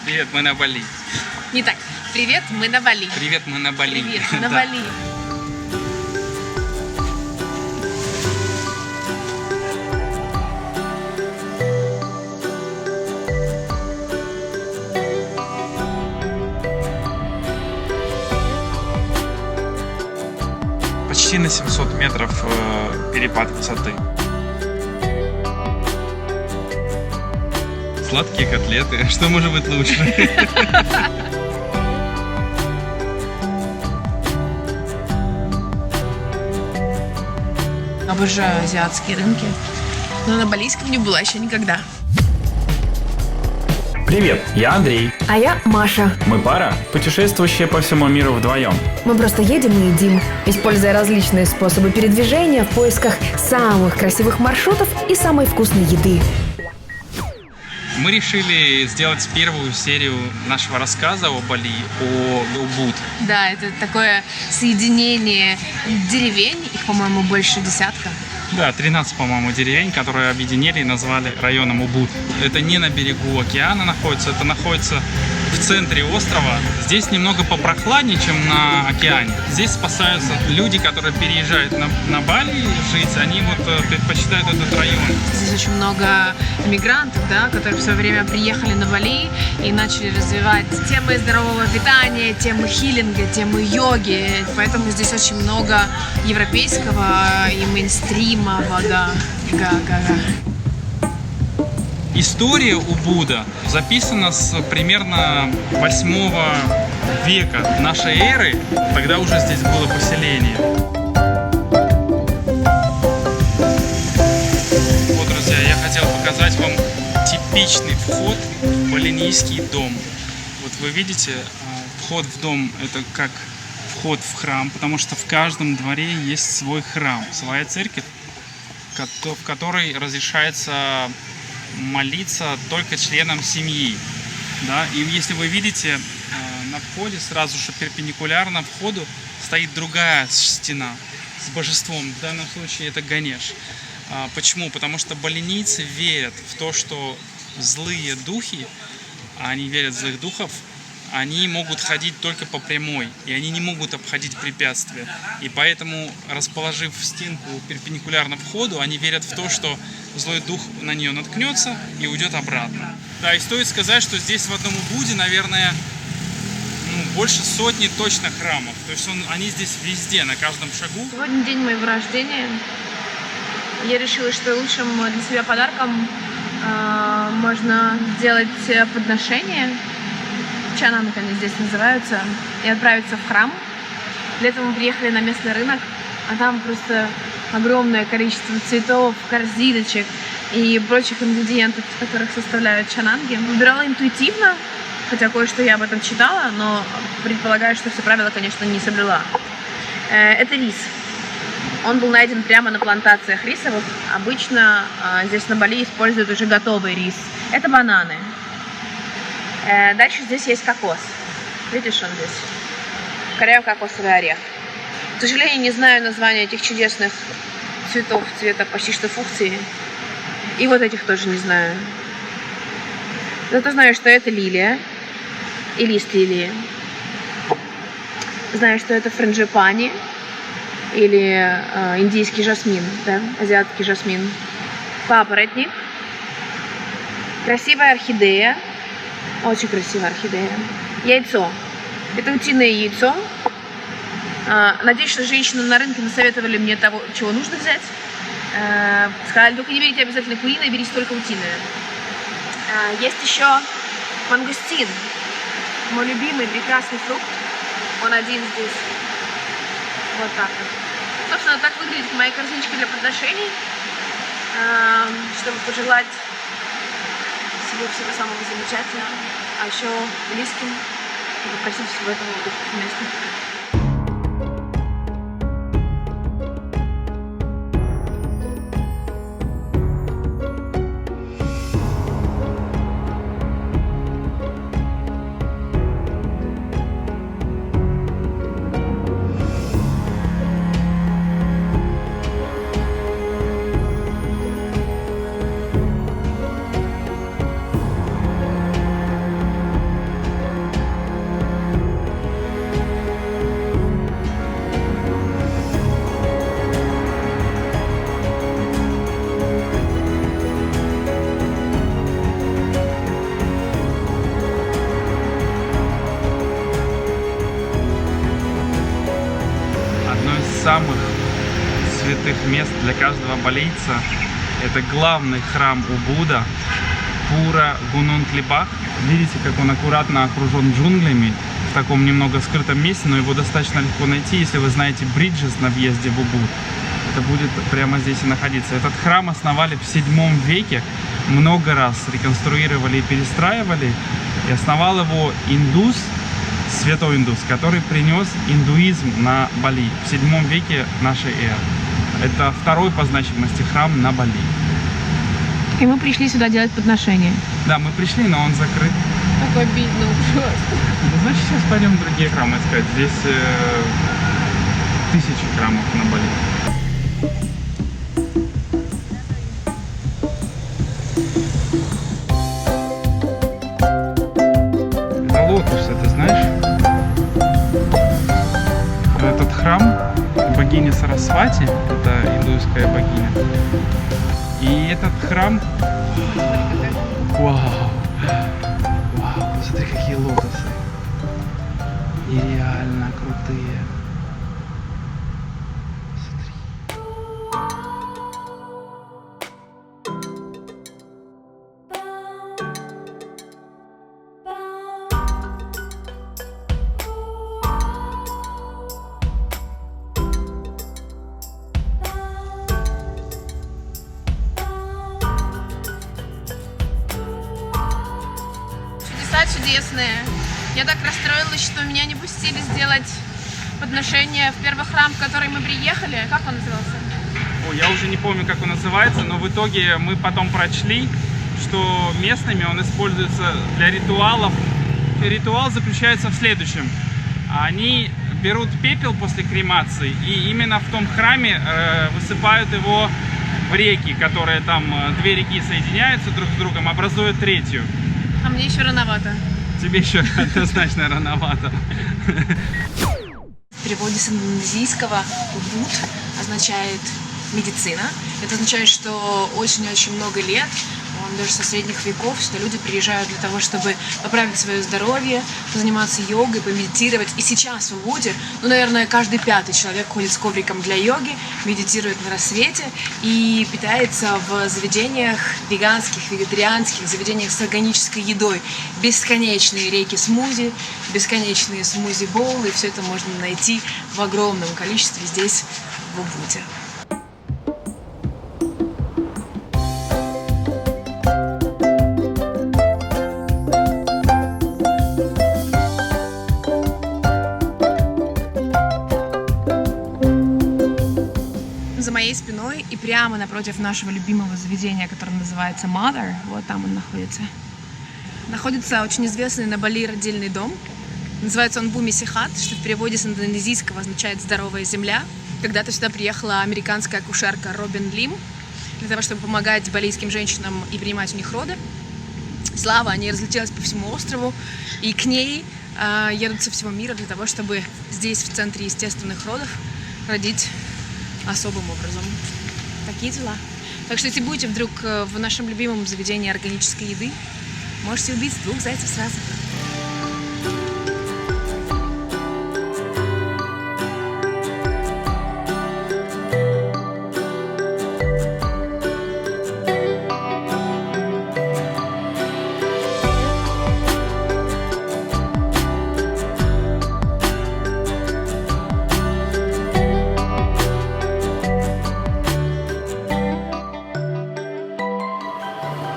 Привет, мы на Бали. Не так. Привет, мы на Бали. Привет, мы на Бали. Привет, мы на Да. Бали. Почти на 700 метров перепад высоты. Сладкие котлеты. Что может быть лучше? Обожаю азиатские рынки. Но на балийском не была еще никогда. Привет, я Андрей. А я Маша. Мы пара, путешествующая по всему миру вдвоем. Мы просто едем и едим, используя различные способы передвижения в поисках самых красивых маршрутов и самой вкусной еды. Мы решили сделать первую серию нашего рассказа о Бали, о Убуд. Да, это такое соединение деревень. Их, по-моему, больше десятка. Да, 13, по-моему, деревень, которые объединили и назвали районом Убуд. Это не на берегу океана находится, это находится в центре острова. Здесь немного попрохладнее, чем на океане. Здесь спасаются люди, которые переезжают на Бали жить, они вот предпочитают этот район. Здесь очень много иммигрантов, да, которые в свое время приехали на Бали и начали развивать темы здорового питания, темы хилинга, темы йоги. Поэтому здесь очень много европейского и мейнстримового. История Убуда записана с примерно 8 века нашей эры. Тогда уже здесь было поселение. Вот, друзья, я хотел показать вам типичный вход в балинийский дом. Вот вы видите, вход в дом — это как вход в храм, потому что в каждом дворе есть свой храм, своя церковь, в которой разрешается молиться только членам семьи. Да? И если вы видите, на входе сразу же перпендикулярно входу стоит другая стена с божеством. В данном случае это Ганеш. Почему? Потому что балинийцы верят в то, что злые духи, они верят в злых духов, они могут ходить только по прямой, и они не могут обходить препятствия. И поэтому, расположив стенку перпендикулярно входу, они верят в то, что злой дух на нее наткнется и уйдет обратно. Да, и стоит сказать, что здесь в одном Убуде, наверное, больше сотни точно храмов. То есть они здесь везде, на каждом шагу. Сегодня день моего рождения. Я решила, что лучшим для себя подарком можно сделать подношение. Чананг они здесь называются, и отправиться в храм. Для этого мы приехали на местный рынок, а там просто огромное количество цветов, корзиночек и прочих ингредиентов, из которых составляют чананги. Выбирала интуитивно, хотя кое-что я об этом читала, но предполагаю, что все правила, конечно, не соблюла. Это рис. Он был найден прямо на плантациях рисовых. Обычно здесь на Бали используют уже готовый рис. Это бананы. Дальше здесь есть кокос. Видишь, он здесь. Коряво-кокосовый орех. К сожалению, не знаю названия этих чудесных цветов цвета почти что фуксии. И вот этих тоже не знаю. Зато знаю, что это лилия и лист лилии. Знаю, что это франджипани или индийский жасмин, да, азиатский жасмин. Папоротник. Красивая орхидея. Очень красивая орхидея. Яйцо. Это утиное яйцо. Надеюсь, что женщины на рынке насоветовали мне того, чего нужно взять. Сказали, только не берите обязательно куриное, берите только утиное. Есть еще мангустин. Мой любимый прекрасный фрукт. Он один здесь. Вот так вот. Собственно, так выглядит моя корзиночка для подношений. Чтобы пожелать всего самого замечательного, а еще близким и попросить всего этого в духе вместе. самых святых мест для каждого балийца. Это главный храм Убуда, Пура Гунунг Либах. Видите, как он аккуратно окружен джунглями в таком немного скрытом месте, но его достаточно легко найти, если вы знаете Бриджес на въезде в Убуд. Это будет прямо здесь и находиться. Этот храм основали в 7 веке, много раз реконструировали и перестраивали. И основал его индус, святой индус, который принес индуизм на Бали в 7 веке нашей эры. Это второй по значимости храм на Бали. И мы пришли сюда делать подношения. Да, мы пришли, но он закрыт. Так обидно, ужасно. Ну, значит, сейчас пойдем в другие храмы искать. Здесь тысячи храмов на Бали. Это лотосы, ты знаешь? Этот храм богини Сарасвати, это индуйская богиня. И этот храм... Вау! Вау, посмотри, какие лотосы. Нереально крутые. Смотри. Чудесные. Я так расстроилась, что меня не пустили сделать подношение в первый храм, в который мы приехали. Как он назывался? Ой, я уже не помню, как он называется, но в итоге мы потом прочли, что местными он используется для ритуалов. И ритуал заключается в следующем. Они берут пепел после кремации и именно в том храме высыпают его в реки, которые там, 2 реки соединяются друг с другом, образуя третью. А мне еще рановато. Тебе еще однозначно рановато. В переводе с индонезийского «убуд» означает «медицина». Это означает, что очень-очень много лет, даже со средних веков, сюда люди приезжают для того, чтобы поправить свое здоровье, позаниматься йогой, помедитировать. И сейчас в Убуде, наверное, каждый 5-й человек ходит с ковриком для йоги, медитирует на рассвете и питается в заведениях веганских, вегетарианских, заведениях с органической едой. Бесконечные реки смузи, бесконечные смузи-боулы. И все это можно найти в огромном количестве здесь, в Убуде. За моей спиной и прямо напротив нашего любимого заведения, которое называется Mother, вот там он находится очень известный на Бали родильный дом. Называется он Буми Сихат, что в переводе с индонезийского означает «здоровая земля». Когда-то сюда приехала американская акушерка Робин Лим для того, чтобы помогать балийским женщинам и принимать у них роды. Слава о ней разлетелась по всему острову, и к ней едут со всего мира для того, чтобы здесь, в центре естественных родов, родить особым образом. Такие дела. Так что, если будете вдруг в нашем любимом заведении органической еды, можете убить 2 зайцев сразу.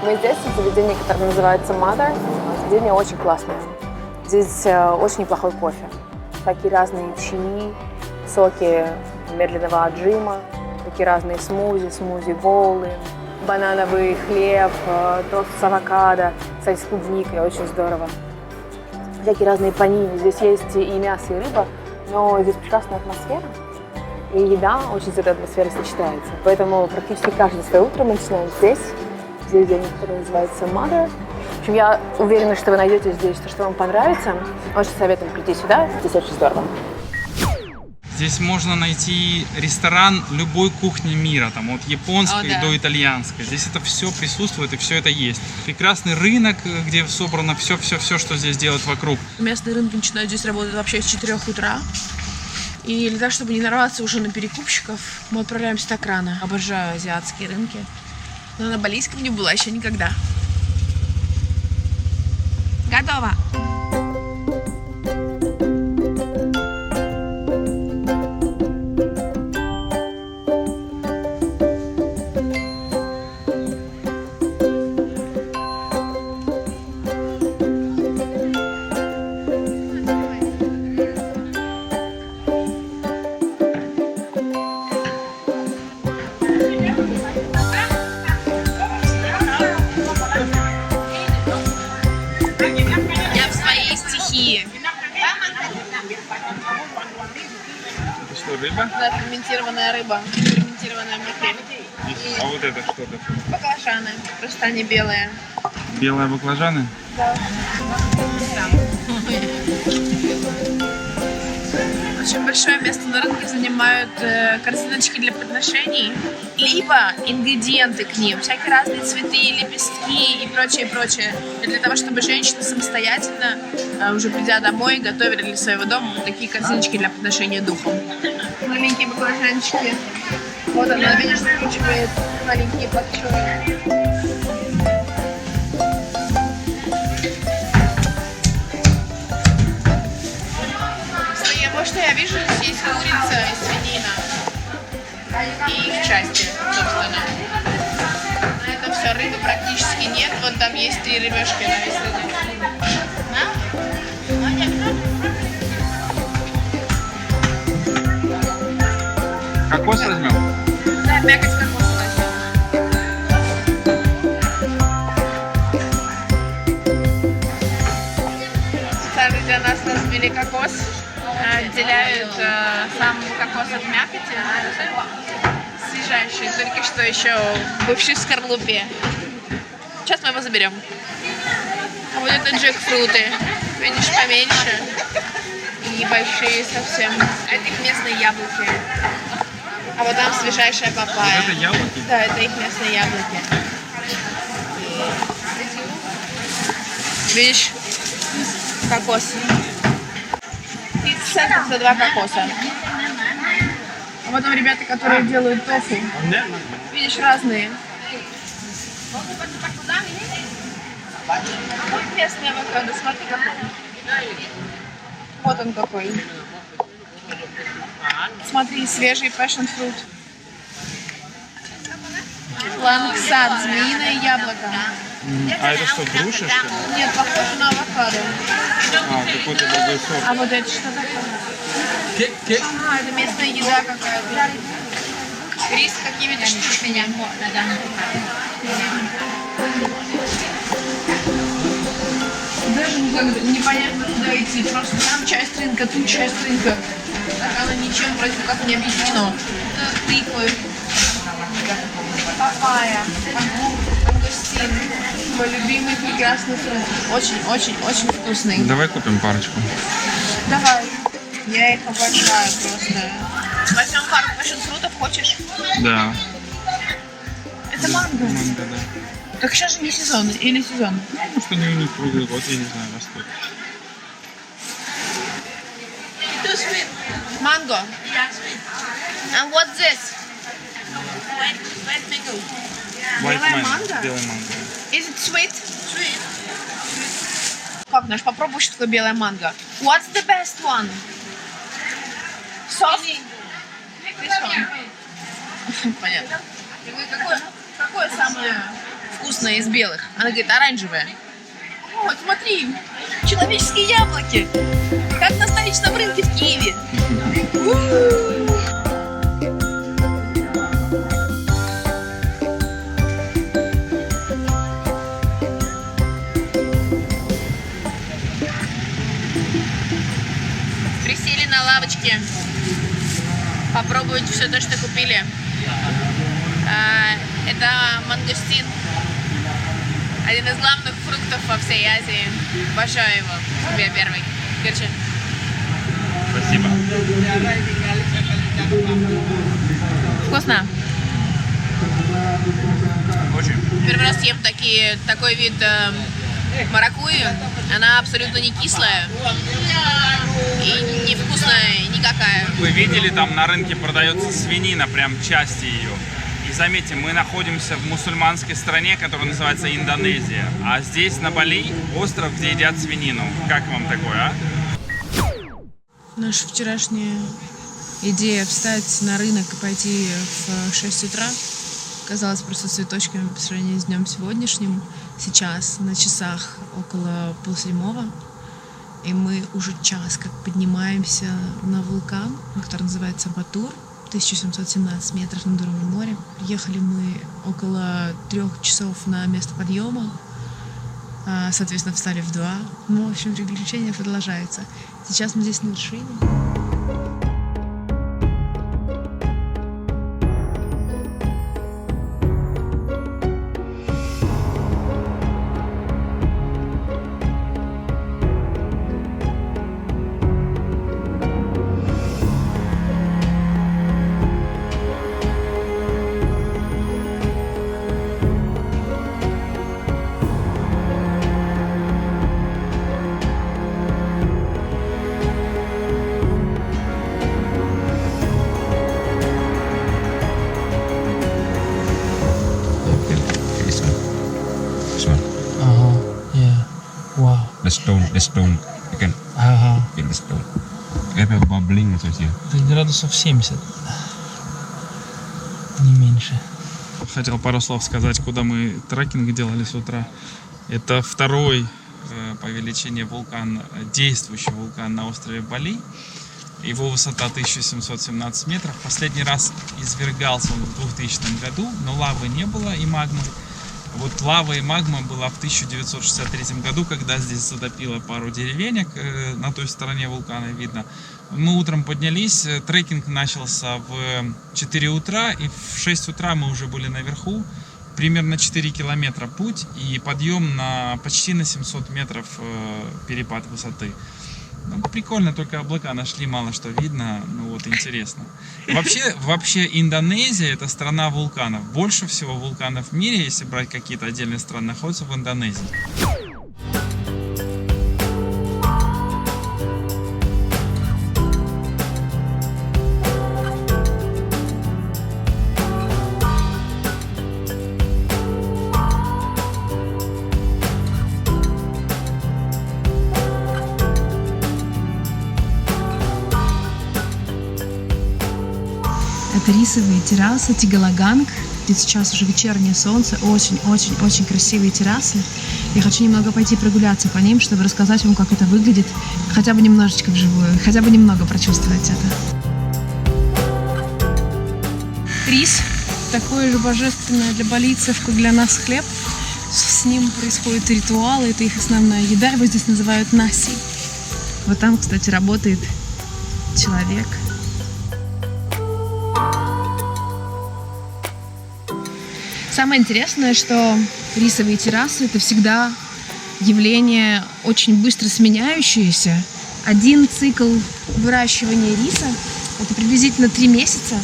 Мы здесь, в заведении, которое называется Mother. Заведение очень классное. Здесь очень неплохой кофе. Такие разные чаи, соки медленного отжима, такие разные смузи-боулы, банановый хлеб, тост с авокадо, кстати, с клубникой, очень здорово. Всякие разные панини. Здесь есть и мясо, и рыба, но здесь прекрасная атмосфера. И еда очень с этой атмосферой сочетается. Поэтому практически каждое свое утро мы начинаем здесь. Заведение, которое называется Mother. В общем, я уверена, что вы найдете здесь то, что вам понравится. Очень советую прийти сюда, здесь очень здорово. Здесь можно найти ресторан любой кухни мира, там от японской до итальянской. Здесь это все присутствует и все это есть. Прекрасный рынок, где собрано все, что здесь делают вокруг. Местные рынки начинают здесь работать вообще с 4 утра. И для того, чтобы не нарваться уже на перекупщиков, мы отправляемся так рано. Обожаю азиатские рынки. Но на балийском не была еще никогда. Готово! Я в своей стихии. Это что, рыба? Да, ферментированная рыба, ферментированная макрель. А вот это что такое? Баклажаны, просто они белые. Белые баклажаны? Очень большое место на рынке занимают корзиночки для подношений, либо ингредиенты к ним, всякие разные цветы, лепестки и прочее, прочее. И для того, чтобы женщины самостоятельно, уже придя домой, готовили для своего дома вот такие корзиночки для подношения духом. Маленькие баклажанчики. Вот она, видишь, закручивает маленькие подчеры. Что я вижу, здесь есть курица и свинина. И их части, собственно. На этом все, рыбы практически нет. Вон там есть 3 рыбешки навеслены. Кокос возьмем? Да, мякоть кокоса возьмем. Сами для нас разбили кокос. Отделяют сам кокос от мякоти, свежайший, только что еще бывший в скорлупе. Сейчас мы его заберем. А вот это джекфруты, видишь, поменьше и большие совсем. Это их местные яблоки. А вот там свежайшая папайя. Вот это яблоки? Да, это их местные яблоки. Видишь, кокос. 30 центов за 2 кокоса. А потом ребята, которые делают тофу. Видишь, разные. Вот местный авокадо, смотри какой. Вот он какой. Смотри, свежий passion fruit. Лангсад, змеиное яблоко. А это что, груша, что ли? Нет, похоже на авокадо. А, какой-то другой сорт. А вот это что такое? А, это местная еда какая-то. Рис, какие видишь, меня. Даже непонятно, куда идти. Просто там часть рынка, тут часть рынка. Так оно ничем вроде как не объяснено. Тыквы, папайя, мангустин. Мой любимый прекрасный фрукт. Очень вкусный. Давай купим парочку. Давай. Я их обожаю просто. Возьмем пару пашенфрутов, хочешь? Да. Это манго. Манго, да. Так сейчас же не сезон или сезон? Ну, что не у них круглый год, я не знаю, растут. Mango. And what's this? White Белая mango. манго? Белый манго. Is it sweet? Sweet. Как, Наш, попробуй, что такое белая манго. What's the best one? Soft? This one. Понятно. Я говорю, какое самое вкусное из белых? Она говорит, оранжевое. Вот, смотри, человеческие яблоки. Как на столичном рынке в Киеве. Присели на лавочке попробовать все то, что купили. Это мангустин. Один из главных фруктов во всей Азии. Обожаю его. Тебе первый. Держи. Спасибо. Вкусно. Очень. Первый раз ем такой вид маракуйи. Она абсолютно не кислая и невкусная никакая. Вы видели, там на рынке продается свинина, прям части ее. И заметьте, мы находимся в мусульманской стране, которая называется Индонезия. А здесь на Бали остров, где едят свинину. Как вам такое, а? Наша вчерашняя идея встать на рынок и пойти в 6 утра казалась просто цветочками по сравнению с днем сегодняшним. Сейчас на часах около 6:30, и мы уже час как поднимаемся на вулкан, который называется Батур, 1717 метров над уровнем моря. Ехали мы около 3 часов на место подъема, соответственно, встали в 2. Ну, в общем, приключения продолжаются. Сейчас мы здесь на вершине. The stone, you can feel the stone. You have a bubbling also here. Градусов 70, не меньше. Хотел пару слов сказать, куда мы трекинг делали с утра. Это второй по величине вулкан, действующий вулкан на острове Бали. Его высота 1717 метров. Последний раз извергался он в 2000 году, но лавы не было и магмы. Вот лава и магма была в 1963 году, когда здесь затопило пару деревенек, на той стороне вулкана видно. Мы утром поднялись, трекинг начался в 4 утра, и в 6 утра мы уже были наверху. Примерно 4 километра путь и подъем на почти на 700 метров перепад высоты. Ну, прикольно, только облака нашли, мало что видно, ну вот интересно. Вообще Индонезия — это страна вулканов. Больше всего вулканов в мире, если брать какие-то отдельные страны, находятся в Индонезии. Это рисовые террасы Тигалаганг, где сейчас уже вечернее солнце, очень-очень-очень красивые террасы. Я хочу немного пойти прогуляться по ним, чтобы рассказать вам, как это выглядит, хотя бы немножечко вживую, хотя бы немного прочувствовать это. Рис, такое же божественное для балийцев, как для нас хлеб. С ним происходят ритуалы, это их основная еда, его здесь называют наси. Вот там, кстати, работает человек. Самое интересное, что рисовые террасы — это всегда явление очень быстро сменяющееся. Один цикл выращивания риса — это приблизительно 3 месяца.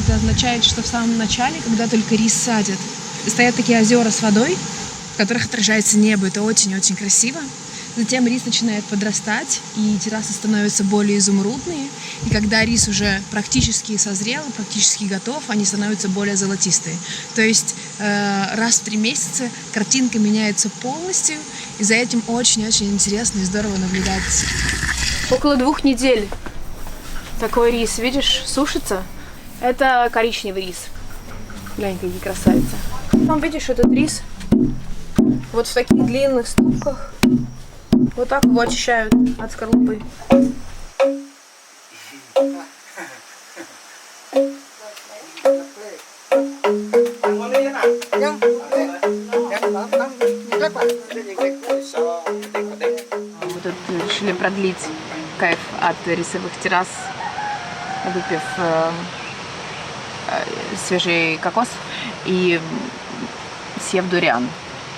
Это означает, что в самом начале, когда только рис садят, стоят такие озера с водой, в которых отражается небо. Это очень-очень красиво. Затем рис начинает подрастать, и террасы становятся более изумрудные. И когда рис уже практически созрел, практически готов, они становятся более золотистые. То есть раз в 3 месяца картинка меняется полностью, и за этим очень-очень интересно и здорово наблюдать. Около 2 недель такой рис, видишь, сушится. Это коричневый рис. Глянь, какие красавицы. Там, видишь, этот рис вот в таких длинных ступках. Вот так его очищают от скорлупы. Мы тут решили продлить кайф от рисовых террас, выпив свежий кокос и съев дуриан.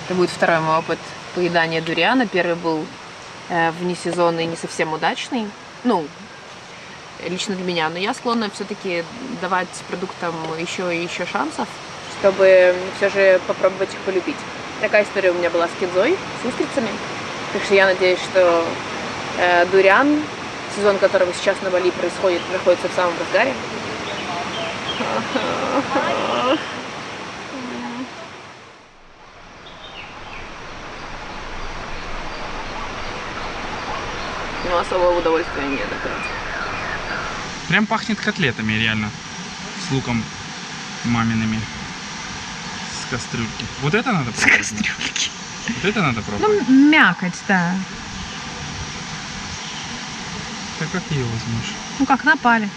Это будет второй мой опыт поедания дуриана. Первый был вне сезона и не совсем удачный. Ну, лично для меня. Но я склонна все-таки давать продуктам еще и еще шансов, чтобы все же попробовать их полюбить. Такая история у меня была с кинзой, с устрицами. Так что я надеюсь, что дуриан, сезон которого сейчас на Бали происходит, находится в самом разгаре. Но особого удовольствия нет опять. Прям пахнет котлетами, реально. С луком мамиными. С кастрюльки. Вот это надо пробовать. С кастрюльки. Вот это надо пробовать. Мякоть, да. Так как ее возьмешь? Ну, как на палец.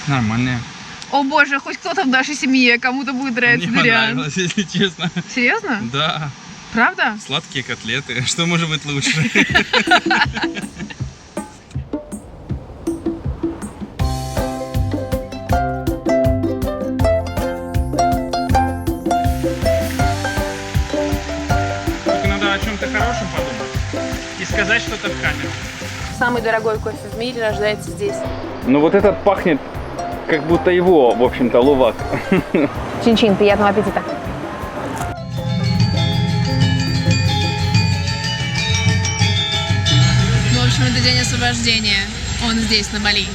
Нормальная. О боже, хоть кто-то в нашей семье, кому-то будет нравиться Мне дуриан. понравилось, если честно. Серьезно? Да. Правда? Сладкие котлеты. Что может быть лучше? Только надо о чем-то хорошем подумать и сказать что-то в камеру. Самый дорогой кофе в мире рождается здесь. Ну вот этот пахнет, как будто его, в общем-то, лувак. Чин-чин, приятного аппетита. В общем, это день освобождения. Он здесь, на Бали.